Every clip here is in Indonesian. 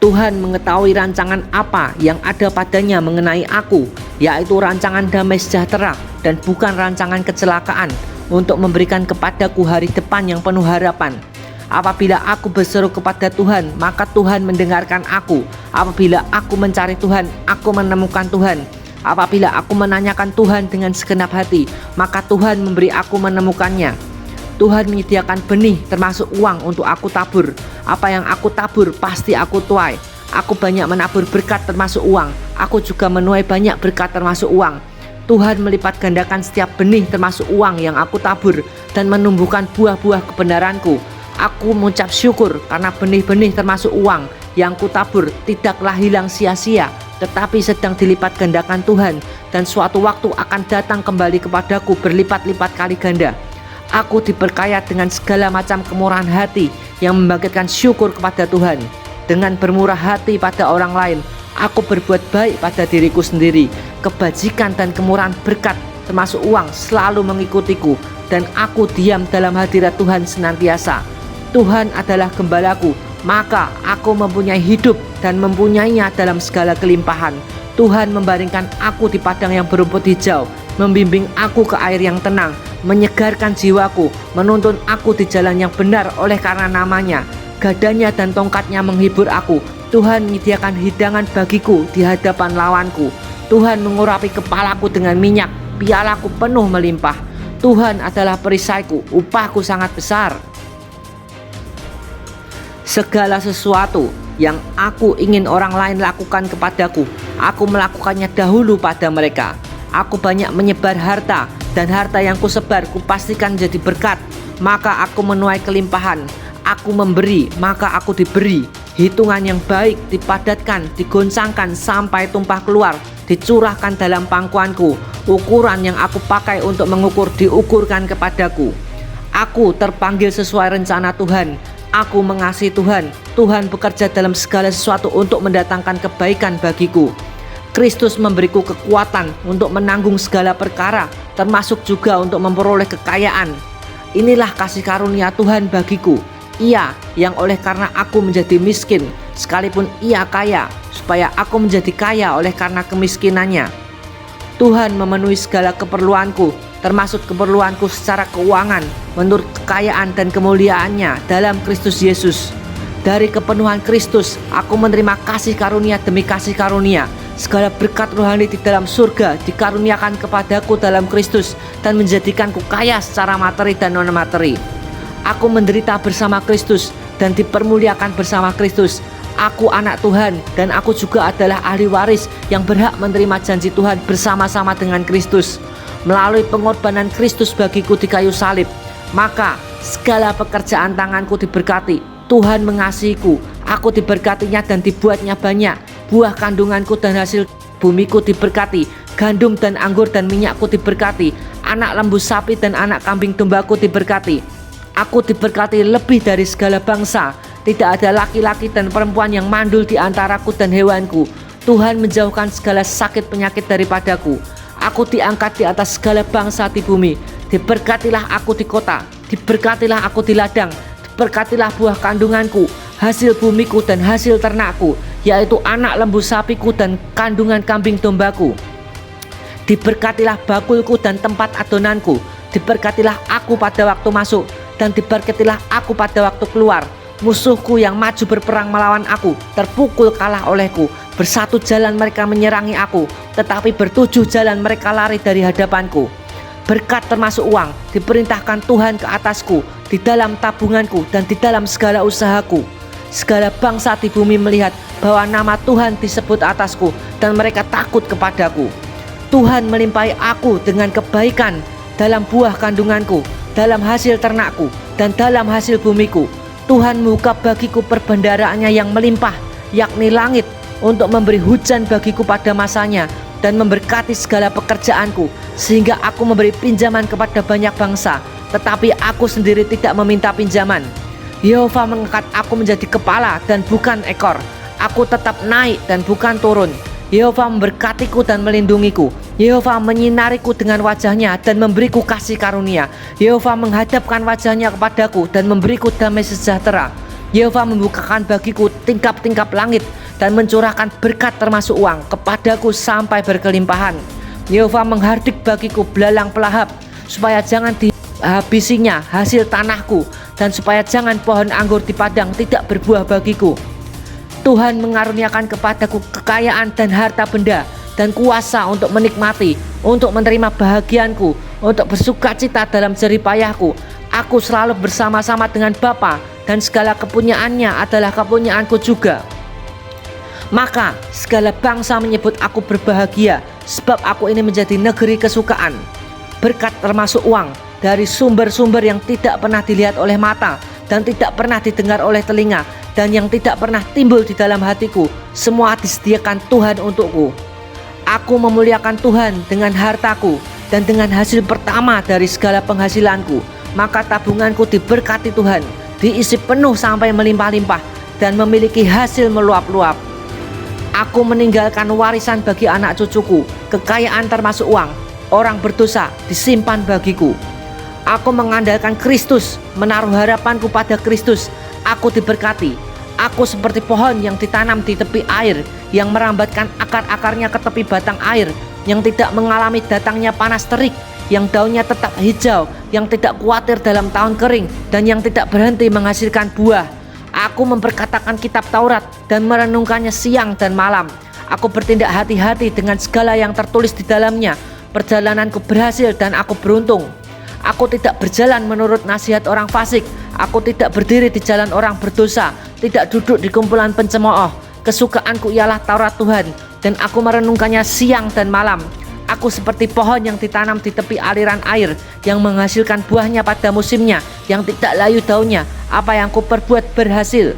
Tuhan mengetahui rancangan apa yang ada padanya mengenai aku, yaitu rancangan damai sejahtera dan bukan rancangan kecelakaan, untuk memberikan kepadaku hari depan yang penuh harapan. Apabila aku berseru kepada Tuhan, maka Tuhan mendengarkan aku. Apabila aku mencari Tuhan, aku menemukan Tuhan. Apabila aku menanyakan Tuhan dengan segenap hati, maka Tuhan memberi aku menemukannya. Tuhan menyediakan benih termasuk uang untuk aku tabur. Apa yang aku tabur pasti aku tuai. Aku banyak menabur berkat termasuk uang. Aku juga menuai banyak berkat termasuk uang. Tuhan melipat gandakan setiap benih termasuk uang yang aku tabur dan menumbuhkan buah-buah kebenaranku. Aku mengucap syukur karena benih-benih termasuk uang yang kutabur tidaklah hilang sia-sia, tetapi sedang dilipat gandakan Tuhan, dan suatu waktu akan datang kembali kepadaku berlipat-lipat kali ganda. Aku diperkaya dengan segala macam kemurahan hati yang membangkitkan syukur kepada Tuhan. Dengan bermurah hati pada orang lain, aku berbuat baik pada diriku sendiri. Kebajikan dan kemurahan berkat termasuk uang selalu mengikutiku, dan aku diam dalam hadirat Tuhan senantiasa. Tuhan adalah gembalaku, maka aku mempunyai hidup dan mempunyainya dalam segala kelimpahan. Tuhan membaringkan aku di padang yang berumput hijau, membimbing aku ke air yang tenang, menyegarkan jiwaku, menuntun aku di jalan yang benar oleh karena namanya. Gadanya dan tongkatnya menghibur aku. Tuhan menyediakan hidangan bagiku di hadapan lawanku. Tuhan mengurapi kepalaku dengan minyak, pialaku penuh melimpah. Tuhan adalah perisaiku, upahku sangat besar. Segala sesuatu yang aku ingin orang lain lakukan kepadaku, aku melakukannya dahulu pada mereka. Aku banyak menyebar harta, dan harta yang kusebar kupastikan jadi berkat. Maka aku menuai kelimpahan. Aku memberi, maka aku diberi. Hitungan yang baik dipadatkan, digoncangkan sampai tumpah keluar, dicurahkan dalam pangkuanku. Ukuran yang aku pakai untuk mengukur diukurkan kepadaku. Aku terpanggil sesuai rencana Tuhan. Aku mengasihi Tuhan. Tuhan bekerja dalam segala sesuatu untuk mendatangkan kebaikan bagiku. Kristus memberiku kekuatan untuk menanggung segala perkara, termasuk juga untuk memperoleh kekayaan. Inilah kasih karunia Tuhan bagiku. Ia yang oleh karena aku menjadi miskin, sekalipun ia kaya, supaya aku menjadi kaya oleh karena kemiskinannya. Tuhan memenuhi segala keperluanku, termasuk keperluanku secara keuangan, menurut kekayaan dan kemuliaannya dalam Kristus Yesus. Dari kepenuhan Kristus, aku menerima kasih karunia demi kasih karunia. Segala berkat rohani di dalam surga dikaruniakan kepadaku dalam Kristus dan menjadikanku kaya secara materi dan non-materi. Aku menderita bersama Kristus dan dipermuliakan bersama Kristus. Aku anak Tuhan dan aku juga adalah ahli waris yang berhak menerima janji Tuhan bersama-sama dengan Kristus. Melalui pengorbanan Kristus bagiku di kayu salib, maka segala pekerjaan tanganku diberkati. Tuhan mengasihiku, aku diberkatinya dan dibuatnya banyak. Buah kandunganku dan hasil bumiku diberkati. Gandum dan anggur dan minyakku diberkati. Anak lembu sapi dan anak kambing dombaku diberkati. Aku diberkati lebih dari segala bangsa. Tidak ada laki-laki dan perempuan yang mandul di antaraku dan hewanku. Tuhan menjauhkan segala sakit penyakit daripadaku. Aku diangkat di atas segala bangsa di bumi. Diberkatilah aku di kota, diberkatilah aku di ladang, diberkatilah buah kandunganku, hasil bumiku dan hasil ternakku, yaitu anak lembu sapiku dan kandungan kambing dombaku. Diberkatilah bakulku dan tempat adonanku. Diberkatilah aku pada waktu masuk, dan diberkatilah aku pada waktu keluar. Musuhku yang maju berperang melawan aku terpukul kalah olehku. Bersatu jalan mereka menyerangi aku, tetapi bertujuh jalan mereka lari dari hadapanku. Berkat termasuk uang diperintahkan Tuhan ke atasku, di dalam tabunganku dan di dalam segala usahaku. Segala bangsa di bumi melihat bahwa nama Tuhan disebut atasku, dan mereka takut kepadaku. Tuhan melimpahi aku dengan kebaikan dalam buah kandunganku, dalam hasil ternakku, dan dalam hasil bumiku. Tuhan membuka bagiku perbendaharaannya yang melimpah, yakni langit, untuk memberi hujan bagiku pada masanya, dan memberkati segala pekerjaanku, sehingga aku memberi pinjaman kepada banyak bangsa, tetapi aku sendiri tidak meminta pinjaman. Yehova mengangkat aku menjadi kepala dan bukan ekor. Aku tetap naik dan bukan turun. Yehova memberkatiku dan melindungiku. Yehova menyinariku dengan wajahnya dan memberiku kasih karunia. Yehova menghadapkan wajahnya kepadaku dan memberiku damai sejahtera. Yehova membukakan bagiku tingkap-tingkap langit dan mencurahkan berkat termasuk uang kepadaku sampai berkelimpahan. Yehova menghardik bagiku belalang pelahap supaya jangan dihabisinya hasil tanahku, dan supaya jangan pohon anggur di padang tidak berbuah bagiku. Tuhan mengaruniakan kepadaku kekayaan dan harta benda dan kuasa untuk menikmati, untuk menerima bahagianku, untuk bersukacita dalam jerih payahku. Aku selalu bersama-sama dengan Bapa, dan segala kepunyaannya adalah kepunyaanku juga. Maka segala bangsa menyebut aku berbahagia, sebab aku ini menjadi negeri kesukaan. Berkat termasuk uang dari sumber-sumber yang tidak pernah dilihat oleh mata dan tidak pernah didengar oleh telinga dan yang tidak pernah timbul di dalam hatiku, semua disediakan Tuhan untukku. Aku memuliakan Tuhan dengan hartaku dan dengan hasil pertama dari segala penghasilanku. Maka tabunganku diberkati Tuhan, diisi penuh sampai melimpah-limpah dan memiliki hasil meluap-luap. Aku meninggalkan warisan bagi anak cucuku, kekayaan termasuk uang. Orang berdosa disimpan bagiku. Aku mengandalkan Kristus, menaruh harapanku pada Kristus. Aku diberkati. Aku seperti pohon yang ditanam di tepi air, yang merambatkan akar-akarnya ke tepi batang air, yang tidak mengalami datangnya panas terik, yang daunnya tetap hijau, yang tidak khawatir dalam tahun kering, dan yang tidak berhenti menghasilkan buah. Aku memperkatakan kitab Taurat dan merenungkannya siang dan malam. Aku bertindak hati-hati dengan segala yang tertulis di dalamnya. Perjalananku berhasil dan aku beruntung. Aku tidak berjalan menurut nasihat orang fasik. Aku tidak berdiri di jalan orang berdosa, tidak duduk di kumpulan pencemooh. Kesukaanku ialah Taurat Tuhan, dan aku merenungkannya siang dan malam. Aku seperti pohon yang ditanam di tepi aliran air, yang menghasilkan buahnya pada musimnya, yang tidak layu daunnya. Apa yang kuperbuat berhasil.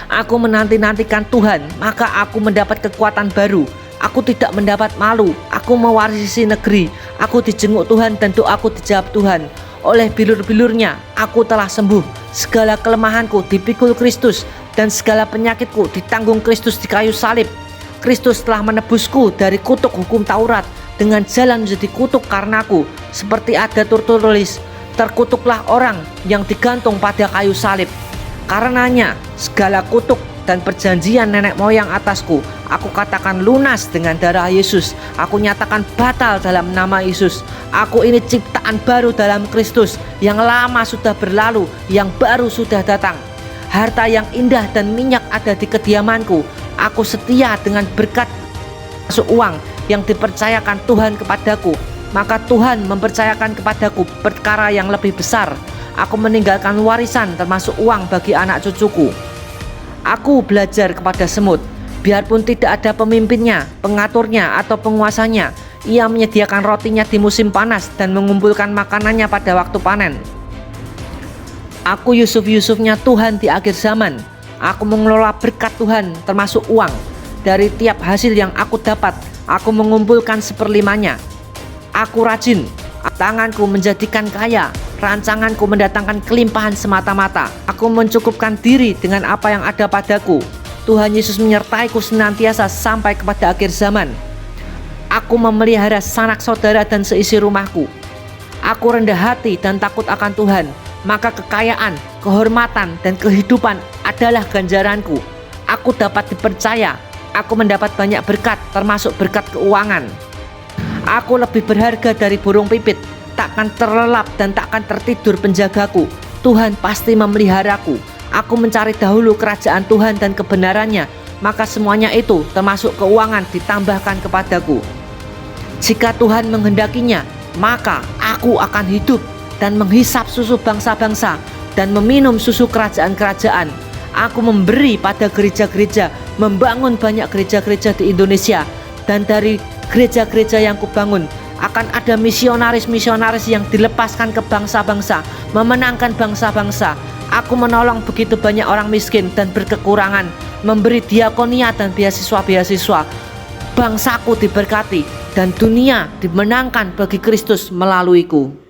Aku menanti-nantikan Tuhan, maka aku mendapat kekuatan baru. Aku tidak mendapat malu. Aku mewarisi negeri. Aku dijenguk Tuhan dan doaku dijawab Tuhan. Oleh bilur-bilurnya aku telah sembuh. Segala kelemahanku dipikul Kristus, dan segala penyakitku ditanggung Kristus di kayu salib. Kristus telah menebusku dari kutuk hukum Taurat dengan jalan menjadi kutuk karenaku, seperti ada tertulis, terkutuklah orang yang digantung pada kayu salib. Karenanya segala kutuk dan perjanjian nenek moyang atasku aku katakan lunas dengan darah Yesus. Aku nyatakan batal dalam nama Yesus. Aku ini ciptaan baru dalam Kristus. Yang lama sudah berlalu, yang baru sudah datang. Harta yang indah dan minyak ada di kediamanku. Aku setia dengan berkat masuk uang yang dipercayakan Tuhan kepadaku. Maka Tuhan mempercayakan kepadaku perkara yang lebih besar. Aku meninggalkan warisan termasuk uang bagi anak cucuku. Aku belajar kepada semut. Biarpun tidak ada pemimpinnya, pengaturnya atau penguasanya, ia menyediakan rotinya di musim panas dan mengumpulkan makanannya pada waktu panen. Aku Yusuf-Yusufnya Tuhan di akhir zaman. Aku mengelola berkat Tuhan termasuk uang. Dari tiap hasil yang aku dapat, aku mengumpulkan seperlimanya. Aku rajin, tanganku menjadikan kaya, rancanganku mendatangkan kelimpahan semata-mata. Aku mencukupkan diri dengan apa yang ada padaku. Tuhan Yesus menyertaiku senantiasa sampai kepada akhir zaman. Aku memelihara sanak saudara dan seisi rumahku. Aku rendah hati dan takut akan Tuhan. Maka kekayaan, kehormatan, dan kehidupan adalah ganjaranku. Aku dapat dipercaya. Aku mendapat banyak berkat, termasuk berkat keuangan. Aku lebih berharga dari burung pipit. Takkan terlelap dan takkan tertidur penjagaku. Tuhan pasti memeliharaku. Aku mencari dahulu kerajaan Tuhan dan kebenarannya, maka semuanya itu termasuk keuangan ditambahkan kepadaku. Jika Tuhan menghendakinya, maka aku akan hidup dan menghisap susu bangsa-bangsa dan meminum susu kerajaan-kerajaan. Aku memberi pada gereja-gereja, membangun banyak gereja-gereja di Indonesia, dan dari gereja-gereja yang kubangun akan ada misionaris-misionaris yang dilepaskan ke bangsa-bangsa, memenangkan bangsa-bangsa. Aku menolong begitu banyak orang miskin dan berkekurangan, memberi diakonia dan beasiswa-beasiswa. Bangsaku diberkati dan dunia dimenangkan bagi Kristus melaluiku.